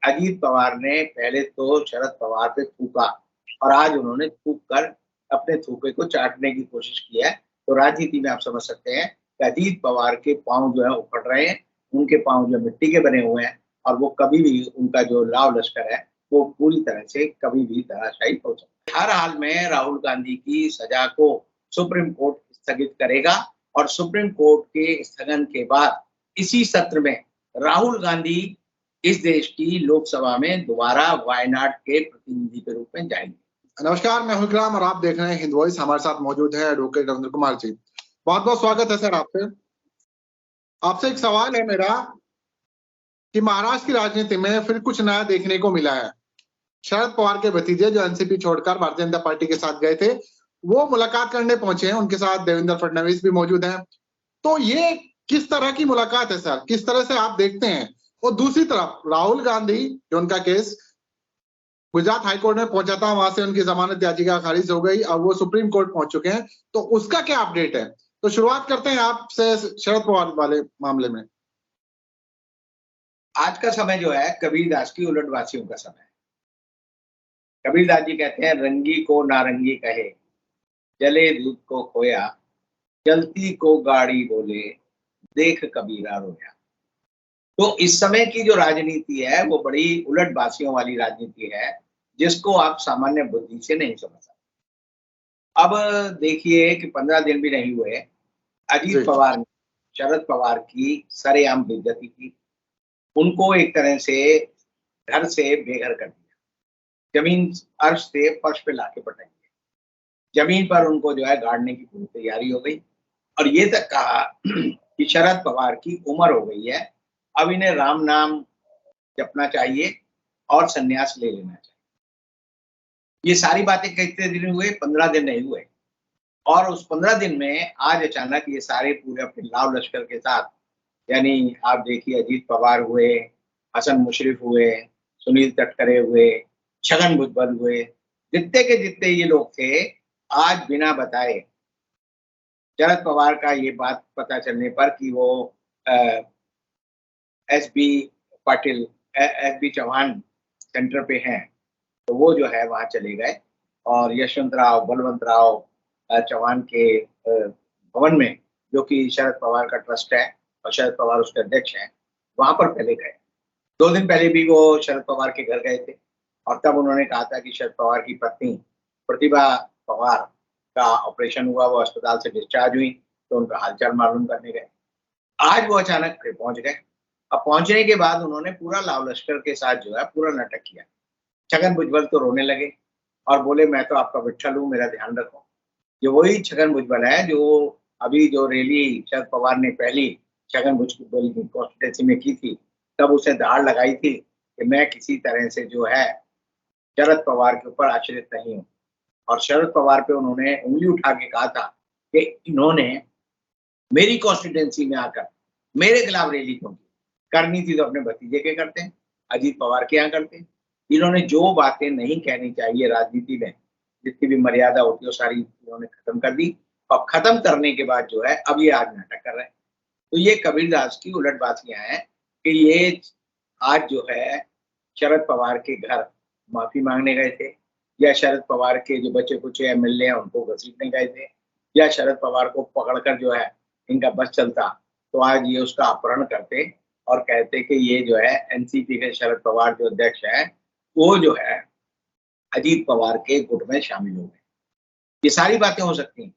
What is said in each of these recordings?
अजीत पवार ने पहले तो शरद पवार पे थूका और आज उन्होंने थूक कर अपने थूके को चाटने की कोशिश की है। तो राजनीति में आप समझ सकते हैं कि अजीत पवार के पांव जो है उखड़ रहे हैं, उनके पांव जो मिट्टी के बने हुए हैं और वो कभी भी उनका जो लाव लश्कर है वो पूरी तरह से कभी भी धराशायी हो सकता है। हर हाल में राहुल गांधी की सजा को सुप्रीम कोर्ट स्थगित करेगा और सुप्रीम कोर्ट के स्थगन के बाद इसी सत्र में राहुल गांधी इस देश की लोकसभा में दोबारा वायनाड के प्रतिनिधि के रूप में जाएंगे। नमस्कार, मैं हूं विक्रम और आप देख रहे हैं हिंद वॉइस। हमारे साथ मौजूद है एडवोकेट नरेंद्र कुमार जी। बहुत बहुत स्वागत है सर आपसे एक सवाल है मेरा कि महाराष्ट्र की राजनीति में फिर कुछ नया देखने को मिला है। शरद पवार के भतीजे जो एनसीपी छोड़कर भारतीय जनता पार्टी के साथ गए थे, वो मुलाकात करने पहुंचे हैं। उनके साथ देवेंद्र फडणवीस भी मौजूद हैं। तो ये किस तरह की मुलाकात है सर, किस तरह से आप देखते हैं? और दूसरी तरफ राहुल गांधी, जो उनका केस गुजरात हाईकोर्ट में पहुंचा था, वहां से उनकी जमानत याचिका खारिज हो गई, अब वो सुप्रीम कोर्ट पहुंच चुके हैं। तो उसका क्या अपडेट है? तो शुरुआत करते हैं आपसे शरद पवार वाले मामले में। आज का समय जो है कबीरदास की उलटवासियों का समय है। कबीरदास जी कहते हैं, रंगी को नारंगी कहे, जले दूध को खोया, चलती को गाड़ी बोले, देख कबीरा रोया। तो इस समय की जो राजनीति है वो बड़ी उलटवासियों वाली राजनीति है, जिसको आप सामान्य बुद्धि से नहीं समझ सकते। अब देखिए कि 15 दिन भी नहीं हुए, अजीत पवार ने शरद पवार की सरेआम बेइज्जती की, उनको एक तरह से घर से बेघर कर दिया, जमीन अर्श से फर्श पे लाके पटाई, जमीन पर उनको जो है गाड़ने की पूरी तैयारी हो गई और ये तक कहा कि शरद पवार की उम्र हो गई है, अब इन्हें राम नाम जपना चाहिए और संन्यास ले लेना चाहिए। ये सारी बातें कितने दिन हुए? 15 दिन नहीं हुए। और उस 15 दिन में आज अचानक ये सारे पूरे अपने लाव लश्कर के साथ, यानी आप देखिए अजीत पवार हुए, हसन मुशर्रफ हुए, सुनील तटकरे हुए, छगन भुजबल हुए, जितने के जितने ये लोग थे, आज बिना बताए शरद पवार का ये बात पता चलने पर कि वो SB Patil, SB Chauhan centre पे हैं, तो वो जो है वहां चले गए और यशवंत बलवंत राव चौहान के भवन में, जो कि शरद पवार का ट्रस्ट है और शरद पवार उसके अध्यक्ष हैं, वहां पर पहले गए। 2 दिन पहले भी वो शरद पवार के घर गए थे और तब उन्होंने कहा था कि शरद पवार की पत्नी प्रतिभा पवार का ऑपरेशन हुआ, वो अस्पताल से डिस्चार्ज हुई, तो उनका हालचाल मालूम करने गए। आज वो अचानक फिर पहुंच गए। अब पहुंचने के बाद उन्होंने पूरा लाव लश्कर के साथ जो है पूरा नाटक किया। छगन भुजबल तो रोने लगे और बोले, मैं तो आपका विट्ठल हूँ, मेरा ध्यान रखो। ये वही छगन भुजबल है जो अभी जो रैली शरद पवार ने पहली छगन भुजबल की कॉन्स्टिट्यूंसी में की थी, तब उसे दाड़ लगाई थी कि मैं किसी तरह से जो है शरद पवार के ऊपर आश्रित नहीं हूँ। और शरद पवार पे उन्होंने उंगली उठा के कहा था कि इन्होंने मेरी कॉन्स्टिट्यूंसी में आकर मेरे खिलाफ रैली क्यों की? करनी थी तो अपने भतीजे के करते, अजीत पवार के यहाँ करते। इन्होंने जो बातें नहीं कहनी चाहिए राजनीति में, जितनी भी मर्यादा होती है, वो सारी इन्होंने खत्म कर दी और खत्म करने के बाद जो है अब ये आज नाटक कर रहे हैं। तो ये कबीरदास की उलटबाजियां हैं कि ये आज जो है शरद पवार के घर माफी मांगने गए थे, या शरद पवार के जो बच्चे कुछ एमएलए हैं उनको घसीटने गए थे, या शरद पवार को पकड़कर जो है इनका बस चलता तो आज ये उसका अपहरण करते और कहते कि ये जो है एनसीपी के शरद पवार जो अध्यक्ष है वो जो है अजीत पवार के गुट में शामिल हो गए। ये सारी बातें हो सकती हैं।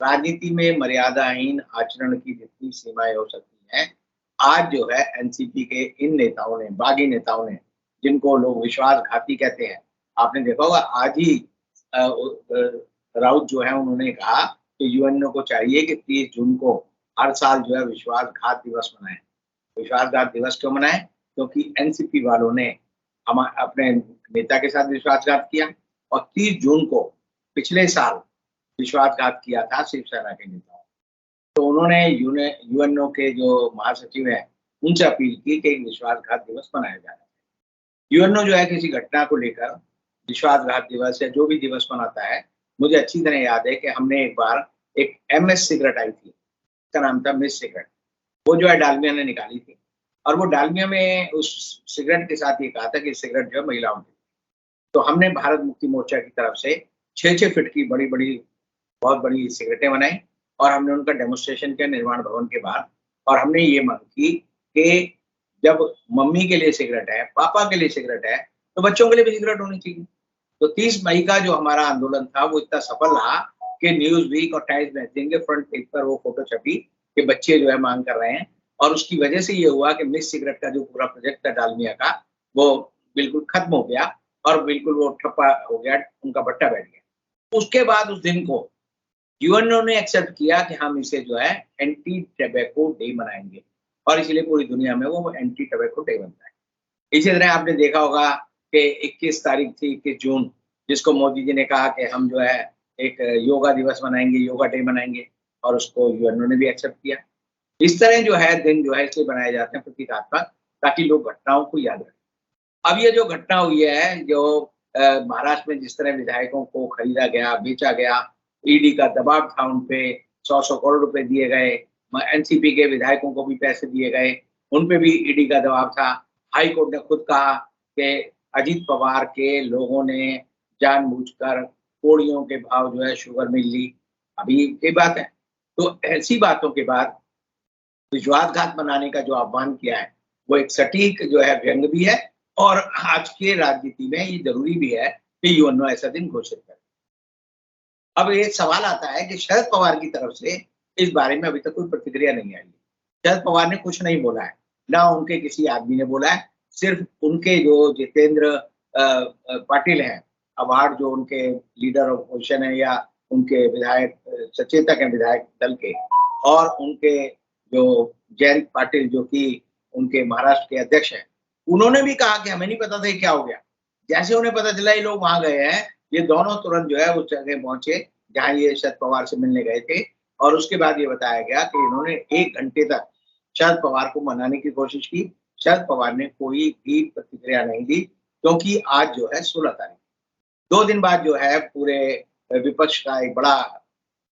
राजनीति में मर्यादाहीन आचरण की जितनी सीमाएं हो सकती हैं, आज जो है एनसीपी के इन नेताओं ने, बागी नेताओं ने, जिनको लोग विश्वासघाती कहते हैं, आपने देखा होगा आज ही राउत जो है उन्होंने कहा कि यूएनओ को चाहिए कि 30 जून को हर साल जो है विश्वासघात दिवस मनाएं। विश्वासघात दिवस क्यों मनाएं? क्योंकि एनसीपी वालों ने हम अपने नेता के साथ विश्वासघात किया और 30 जून को पिछले साल विश्वासघात किया था शिवसेना के नेताओं। तो उन्होंने यूएनओ के जो महासचिव हैं उनसे अपील की कि विश्वासघात दिवस मनाया जाए। यूएनओ जो है किसी घटना को लेकर विश्वासघात दिवस या जो भी दिवस मनाता है, मुझे अच्छी तरह याद है कि हमने एक बार एक एमएस सिगरेट आई थी, उसका नाम था मिस सिगरेट, वो जो है डालमिया ने निकाली थी और वो डालमिया में उस सिगरेट के साथ ये कहा था कि सिगरेट जो है महिलाओं की। तो हमने भारत मुक्ति मोर्चा की तरफ से 6-6 फीट की बड़ी-बड़ी, बहुत बड़ी सिगरेटें बनाई और हमने उनका डेमोन्स्ट्रेशन किया निर्माण भवन के बाहर। और हमने ये मांग की कि जब मम्मी के लिए सिगरेट है, पापा के लिए सिगरेट है, तो बच्चों के लिए भी सिगरेट होनी चाहिए। तो 30 मई का जो हमारा आंदोलन था वो इतना सफल रहा कि न्यूज़ वीक और टाइम्स मैगज़ीन के फ्रंट पेज पर वो फोटो छपी कि बच्चे जो है मांग कर रहे हैं। और उसकी वजह से ये हुआ कि मिस सिगरेट का जो पूरा प्रोजेक्ट था डालमिया का, वो बिल्कुल खत्म हो गया और बिल्कुल वो ठप्पा हो गया, उनका बट्टा बैठ गया। उसके बाद उस दिन को यूएनओ ने एक्सेप्ट किया कि हम इसे जो है एंटी टोबैको डे मनाएँगे और इसलिए पूरी दुनिया में वो एंटी टोबैको डे बनता है। इसी तरह आपने देखा होगा कि 21 तारीख थी, 21 जून, जिसको मोदी जी ने कहा कि हम जो है एक योगा दिवस मनाएँगे, योगा डे मनाएँगे और उसको यूएनओ ने भी एक्सेप्ट किया। इस तरह जो है दिन जो है इसलिए बनाए जाते हैं प्रतीकात्मक, ताकि लोग घटनाओं को याद रखें। अब ये जो घटना हुई है, जो महाराष्ट्र में जिस तरह विधायकों को खरीदा गया, बेचा गया, ईडी का दबाव था उन पे, 100-100 करोड़ रुपए दिए गए, एनसीपी के विधायकों को भी पैसे दिए गए, उन पे भी ईडी का दबाव था। हाई कोर्ट ने खुद कहा कि अजीत पवार के लोगों ने जानबूझकर कोड़ियों के भाव जो है शुगर मिल ली। अभी ये बात है। तो ऐसी बातों के बाद विश्वासघात मनाने का जो आह्वान किया है, वो एक सटीक जो है व्यंग भी है और आज के राजनीति में ये ज़रूरी भी है कि यूएनओ ऐसा दिन घोषित करे। अब एक सवाल आता है कि शरद पवार की तरफ से इस बारे में अभी तक कोई प्रतिक्रिया नहीं आई है। शरद पवार ने कुछ नहीं बोला है, ना उनके किसी आदमी ने बोला है, सिर्फ उनके जो जितेंद्र पाटिल हैं, अवार्ड जो उनके लीडर ऑफ अपोजिशन है या उनके विधायक सचेतक हैं विधायक दल के, और उनके जो जयंत पाटिल जो कि उनके महाराष्ट्र के अध्यक्ष हैं, उन्होंने भी कहा कि हमें नहीं पता था ये क्या हो गया। जैसे उन्हें पता चला ये लोग वहाँ गए हैं, ये दोनों तुरंत जो है उस जगह पहुँचे जहाँ ये शरद पवार से मिलने गए थे और उसके बाद ये बताया गया कि इन्होंने 1 घंटे तक शरद पवार को मनाने की कोशिश की। शरद पवार ने कोई भी प्रतिक्रिया नहीं दी क्योंकि आज जो है 16 तारीख, 2 दिन बाद जो है पूरे विपक्ष का एक बड़ा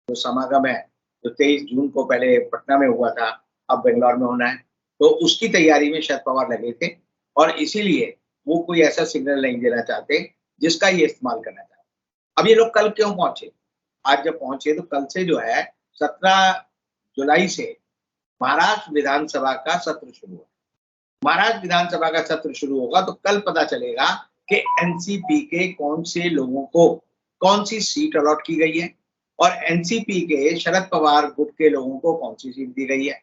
जो समागम है, जो 23 जून को पहले पटना में हुआ था, अब बेंगलौर में होना है। तो उसकी तैयारी में शरद पवार लगे थे और इसीलिए वो कोई ऐसा सिग्नल नहीं देना चाहते जिसका ये इस्तेमाल करना चाहते। अब ये लोग कल क्यों पहुंचे? आज जब पहुंचे तो कल से जो है 17 जुलाई से महाराष्ट्र विधानसभा का सत्र शुरू है। महाराष्ट्र विधानसभा का सत्र शुरू होगा तो कल पता चलेगा कि एनसीपी के कौन से लोगों को कौन सी सीट अलॉट की गई है और एनसीपी के शरद पवार गुट के लोगों को कौन सी सीट दी गई है।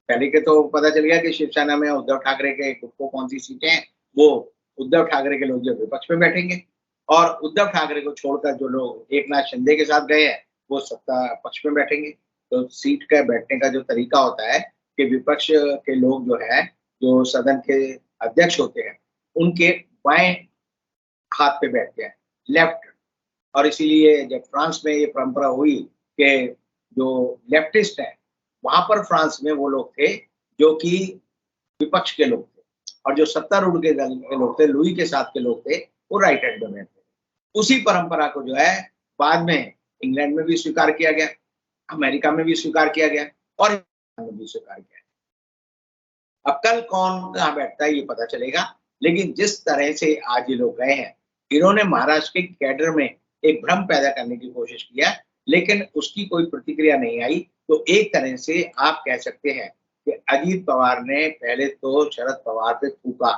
पहले के तो पता चल गया कि शिवसेना में उद्धव ठाकरे के गुट को कौन सी सीटें हैं, वो उद्धव ठाकरे के लोग जो विपक्ष में बैठेंगे और उद्धव ठाकरे को छोड़कर जो लोग एकनाथ शिंदे के साथ गए हैं वो सत्ता पक्ष में बैठेंगे। तो सीट का बैठने का जो तरीका होता है कि विपक्ष के लोग जो है, जो सदन के अध्यक्ष होते हैं, उनके बाएं हाथ पे बैठते हैं, लेफ्ट। और इसीलिए जब फ्रांस में ये परंपरा हुई कि जो लेफ्टिस्ट हैं, वहां पर फ्रांस में वो लोग थे जो कि विपक्ष के लोग थे और जो सत्तारूढ़ के दल के लोग थे, लुई के साथ के लोग थे, वो राइट हैंड में थे। उसी परंपरा को जो है बाद में इंग्लैंड में भी स्वीकार किया गया, अमेरिका में भी स्वीकार किया गया और में भी स्वीकार किया। अब कल कौन कहाँ बैठता है ये पता चलेगा, लेकिन जिस तरह से आज ये लोग गए हैं, इन्होंने महाराष्ट्र के कैडर में एक भ्रम पैदा करने की कोशिश किया, लेकिन उसकी कोई प्रतिक्रिया नहीं आई। तो एक तरह से आप कह सकते हैं कि अजीत पवार ने पहले तो शरद पवार पे थूका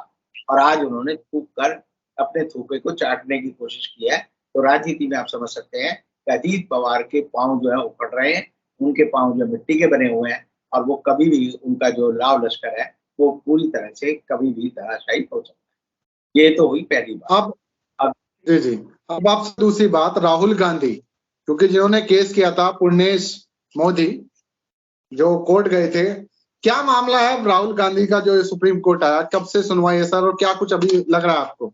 और आज उन्होंने थूक कर अपने थूके को चाटने की कोशिश की है। तो राजनीति में आप समझ सकते हैं कि अजीत पवार के पांव जो है उखड़ रहे हैं, उनके पांव जो मिट्टी के बने हुए हैं और वो कभी भी उनका जो लाव लश्कर है वो पूरी तरह से कभी भी धराशायी हो सकता है। ये तो हुई पहली बात। अब जी अब आपसे दूसरी बात, राहुल गांधी, क्योंकि जिन्होंने केस किया था पुण्येश मोदी जो कोर्ट गए थे, क्या मामला है राहुल गांधी का जो सुप्रीम कोर्ट आया, कब से सुनवाई है सर और क्या कुछ अभी लग रहा है आपको?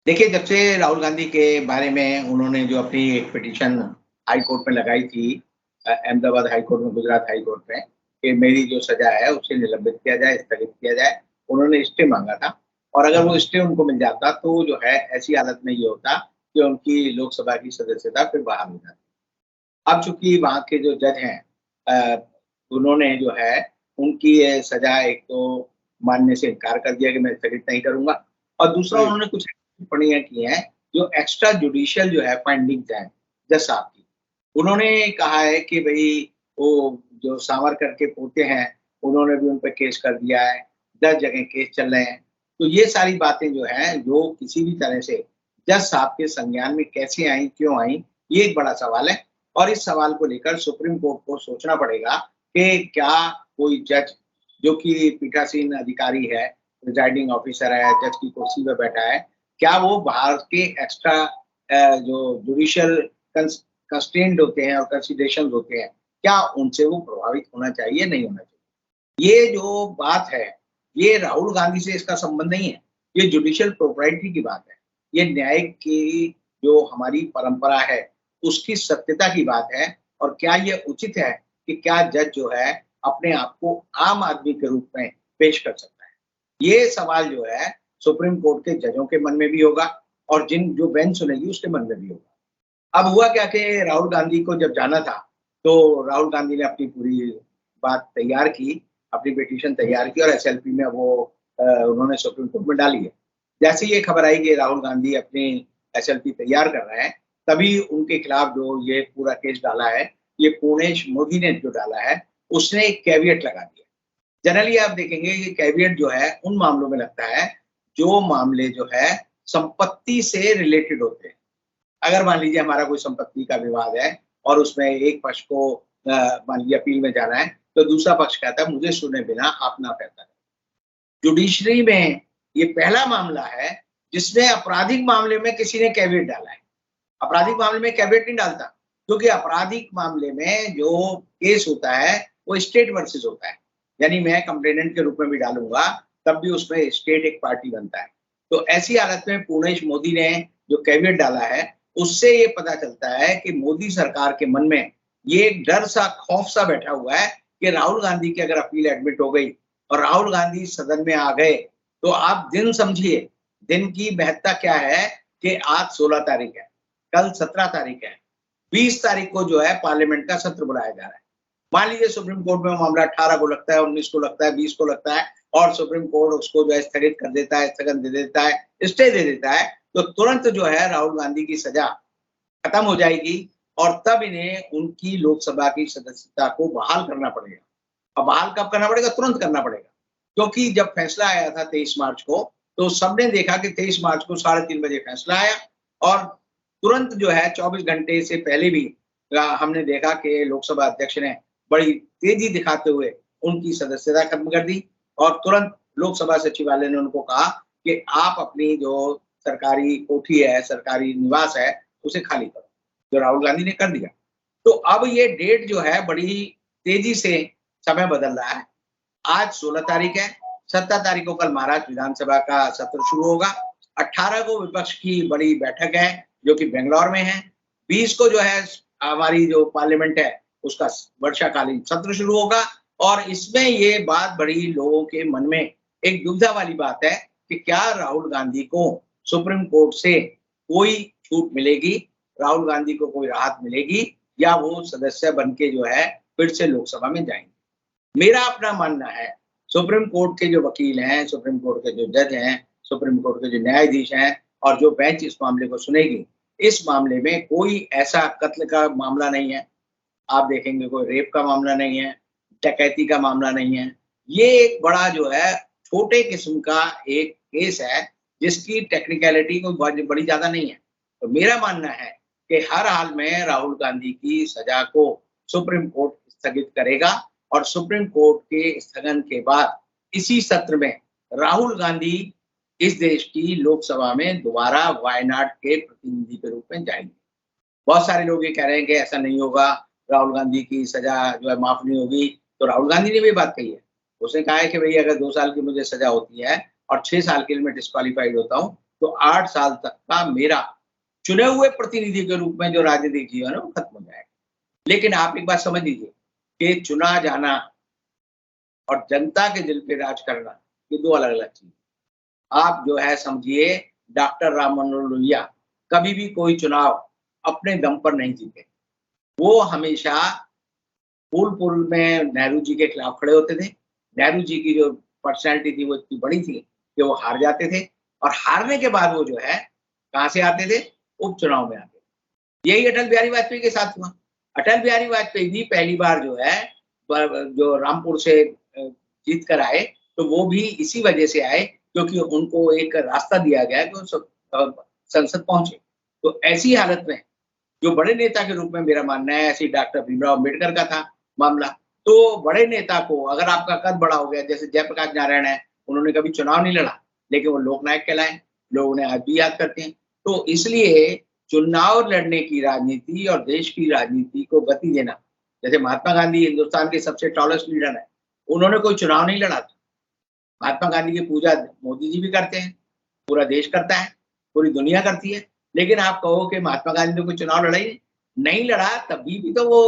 देखिए, जब से राहुल गांधी के बारे में उन्होंने जो अपनी एक पिटीशन हाई कोर्ट में लगाई थी, अहमदाबाद हाई कोर्ट में, गुजरात हाई कोर्ट में, कि मेरी जो सजा है उसे निलंबित किया जाए, स्थगित किया जाए, उन्होंने स्टे मांगा था और अगर वो स्टे उनको मिल जाता तो जो है ऐसी हालत में ये होता कि उनकी लोकसभा की सदस्यता फिर बाहर हो जाती। अब चूंकि वहाँ के जो जज हैं, उन्होंने जो है उनकी ये सजा एक तो मानने से इनकार कर दिया कि मैं स्थगित नहीं करूंगा, और दूसरा जी। उन्होंने कुछ टिप्पणियां की हैं जो एक्स्ट्रा जुडिशियल जो है फाइंडिंग्स हैं जज साहब की। उन्होंने कहा है कि भई वो जो सावरकर के पोते हैं, उन्होंने भी उन पे केस कर दिया है, 10 जगह केस चल रहे हैं। तो ये सारी बातें जो हैं, जो किसी भी तरह से जज साहब के संज्ञान में कैसे आई, क्यों आई, ये एक बड़ा सवाल है। और इस सवाल को लेकर सुप्रीम कोर्ट को सोचना पड़ेगा कि क्या कोई जज जो कि पीठासीन अधिकारी है, प्रिजाइडिंग ऑफिसर है, जज की कुर्सी पे बैठा है, क्या वो बाहर के एक्स्ट्रा जो जुडिशियल कंस्ट्रेंट होते हैं और कंसिडरेशंस होते हैं, क्या उनसे वो प्रभावित होना चाहिए, नहीं होना चाहिए? ये जो बात है, ये राहुल गांधी से इसका संबंध नहीं है, ये जुडिशियल प्रोप्राइटी की बात है। ये न्यायिक की जो हमारी परंपरा है, उसकी सत्यता की बात है, और क्या ये उचित है कि क्या जज जो है अपने आप को आम आदमी के रूप में पेश कर सकता है? ये सवाल जो है सुप्रीम कोर्ट के जजों के मन में भी होगा और जो बेंच सुनेगी उसके मन में भी होगा। अब हुआ क्या कि राहुल गांधी को जब जाना था, तो राहुल गांधी ने अपनी पूरी बात तैयार की, अपनी पिटीशन तैयार की और एसएलपी में वो उन्होंने सुप्रीम कोर्ट में डाली है। जैसे ही ये खबर आई कि राहुल गांधी अपनी एसएलपी तैयार कर रहे हैं, तभी उनके खिलाफ जो ये पूरा केस डाला है, ये पूर्णेश मोदी ने जो डाला है, उसने एक कैविएट लगा दिया। जनरली आप देखेंगे ये कैविएट जो है उन मामलों में लगता है, जो मामले जो है संपत्ति से रिलेटेड होते हैं। अगर मान लीजिए हमारा कोई संपत्ति का विवाद है और उसमें एक पक्ष को मान लीजिए अपील में जाना है, तो दूसरा पक्ष कहता है मुझे सुने बिना आप ना फैसला करें। जुडिशरी में ये पहला मामला है जिसमें आपराधिक मामले में किसी ने कैविएट डाला है। आपराधिक मामले में कैविएट नहीं डालता, क्योंकि आपराधिक मामले में जो केस होता है वो स्टेट वर्सेस होता है, यानी मैं कंप्लेनेंट के रूप में भी डालूंगा तब भी उसमें स्टेट एक पार्टी बनता है। तो ऐसी हालत में पूर्णेश मोदी ने जो कैविएट डाला है, उससे ये पता चलता है कि मोदी सरकार के मन में ये एक डर सा, खौफ सा बैठा हुआ है कि राहुल गांधी की अगर अपील एडमिट हो गई और राहुल गांधी सदन में आ गए, तो आप दिन समझिए, दिन की महत्ता क्या है कि आज 16 तारीख है, कल 17 तारीख है, 20 तारीख को जो है पार्लियामेंट का सत्र बुलाया जा रहा है। मान लीजिए सुप्रीम कोर्ट में मामला 18 को लगता है, 19 को लगता है, 20 को लगता है और सुप्रीम कोर्ट उसको जो है स्थगित कर देता है, स्थगन दे देता है, स्टे दे देता है, तो तुरंत जो है राहुल गांधी की सजा खत्म हो जाएगी और तब इन्हें उनकी लोकसभा की सदस्यता को बहाल करना पड़ेगा। अब बहाल कब करना पड़ेगा? तुरंत करना पड़ेगा, क्योंकि जब फैसला आया था 23 मार्च को, तो सबने देखा कि 23 मार्च को 3:30 बजे फैसला आया और तुरंत जो है 24 घंटे से पहले भी हमने देखा कि लोकसभा अध्यक्ष ने बड़ी तेजी दिखाते हुए उनकी सदस्यता खत्म कर दी और तुरंत लोकसभा सचिवालय ने उनको कहा कि आप अपनी जो सरकारी कोठी है, सरकारी निवास है, उसे खाली करो, जो राहुल गांधी ने कर दिया। तो अब ये डेट जो है बड़ी तेजी से समय बदल रहा है। आज 16 तारीख है, 17 तारीख को कल महाराष्ट्र विधानसभा का सत्र शुरू होगा, 18 को विपक्ष की बड़ी बैठक है जो कि बेंगलौर में है, 20 को जो है हमारी जो पार्लियामेंट है उसका वर्षाकालीन सत्र शुरू होगा और इसमें ये बात बड़ी लोगों के मन में एक दुविधा वाली बात है कि क्या राहुल गांधी को सुप्रीम कोर्ट से कोई छूट मिलेगी, राहुल गांधी को कोई राहत मिलेगी या वो सदस्य बन के जो है फिर से लोकसभा में जाएंगे। मेरा अपना मानना है, सुप्रीम कोर्ट के जो वकील हैं, सुप्रीम कोर्ट के जो जज हैं, सुप्रीम कोर्ट के जो न्यायाधीश हैं और जो बेंच इस मामले को सुनेगी, इस मामले में कोई ऐसा कत्ल का मामला नहीं है, आप देखेंगे कोई रेप का मामला नहीं है, डकैती का मामला नहीं है, ये एक बड़ा जो है छोटे किस्म का एक केस है जिसकी टेक्निकलिटी कोई बड़ी ज्यादा नहीं है। तो मेरा मानना है कि हर हाल में राहुल गांधी की सजा को सुप्रीम कोर्ट स्थगित करेगा और सुप्रीम कोर्ट के स्थगन के बाद इसी सत्र में राहुल गांधी इस देश की लोकसभा में दोबारा वायनाड के प्रतिनिधि के रूप में जाएंगे। बहुत सारे लोग ये कह रहे हैं कि ऐसा नहीं होगा, राहुल गांधी की सजा जो है माफ नहीं होगी। तो राहुल गांधी ने भी बात कही है, उसने कहा है कि भाई अगर 2 साल की मुझे सजा होती है और 6 साल के लिए मैं डिस्क्वालीफाइड होता हूँ, तो 8 साल तक का मेरा चुने हुए प्रतिनिधि के रूप में जो राजनीतिक जीवन है वो खत्म हो जाएगा। लेकिन आप एक बात समझ लीजिए कि चुना जाना और जनता के दिल पे राज करना ये 2 अलग-अलग चीज। आप जो है समझिए डॉक्टर राम मनोहर लोहिया कभी भी कोई चुनाव अपने दम पर नहीं जीते। वो हमेशा फूलपुर में नेहरू जी के खिलाफ खड़े होते थे नेहरू जी की जो पर्सनैलिटी थी वो इतनी बड़ी थी कि वो हार जाते थे, और हारने के बाद वो जो है कहाँ से आते थे? उपचुनाव में आते थे। यही अटल बिहारी वाजपेयी के साथ हुआ। अटल बिहारी वाजपेयी भी पहली बार जो है जो रामपुर से जीत कर आए, तो वो भी इसी वजह से आए क्योंकि उनको एक रास्ता दिया गया कि वो संसद पहुँचे। तो ऐसी हालत में जो बड़े नेता के रूप में मेरा मानना है, ऐसे डॉक्टर भीमराव अम्बेडकर का था मामला। तो बड़े नेता को अगर आपका कद बड़ा हो गया, जैसे जयप्रकाश नारायण है, उन्होंने कभी चुनाव नहीं लड़ा, लेकिन वो लोकनायक कहलाए, लोग उन्हें आज भी याद करते हैं। तो इसलिए चुनाव लड़ने की राजनीति और देश की राजनीति को गति देना, जैसे महात्मा गांधी हिंदुस्तान के सबसे टॉलेस्ट लीडर हैं, उन्होंने कोई चुनाव नहीं लड़ा था। महात्मा गांधी की पूजा मोदी जी भी करते हैं, पूरा देश करता है, पूरी दुनिया करती है। लेकिन आप कहो कि महात्मा गांधी ने कोई चुनाव लड़ा ही नहीं लड़ा, तभी भी तो वो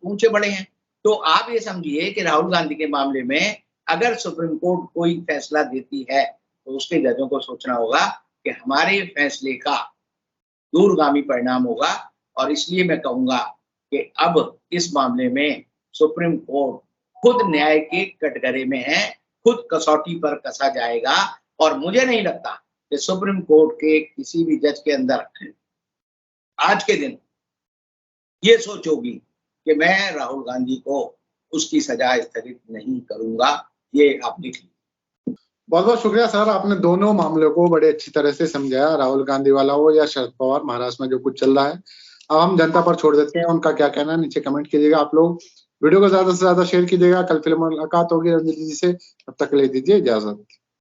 ऊँचे बड़े हैं। तो आप ये समझिए कि राहुल गांधी के मामले में अगर सुप्रीम कोर्ट कोई फैसला देती है, तो उसके जजों को सोचना होगा कि हमारे फैसले का दूरगामी परिणाम होगा, और इसलिए मैं कहूँगा कि अब इस मामले में सुप्रीम कोर्ट खुद न्याय के कटघरे में है, खुद कसौटी पर कसा जाएगा, और मुझे नहीं लगता कि सुप्रीम कोर्ट के किसी भी जज के अंदर आज के दिन ये सोच होगी कि मैं राहुल गांधी को उसकी सजा स्थगित नहीं करूंगा। ये आप लिख लीजिए। बहुत बहुत शुक्रिया सर, आपने दोनों मामलों को बड़े अच्छी तरह से समझाया, राहुल गांधी वाला हो या शरद पवार, महाराष्ट्र में जो कुछ चल रहा है। अब हम जनता पर छोड़ देते हैं, उनका क्या कहना है नीचे कमेंट कीजिएगा। आप लोग वीडियो को ज्यादा से ज्यादा शेयर कीजिएगा। कल फिर मुलाकात होगी रणजीत जी से, तब तक के लिए दीजिए इजाजत।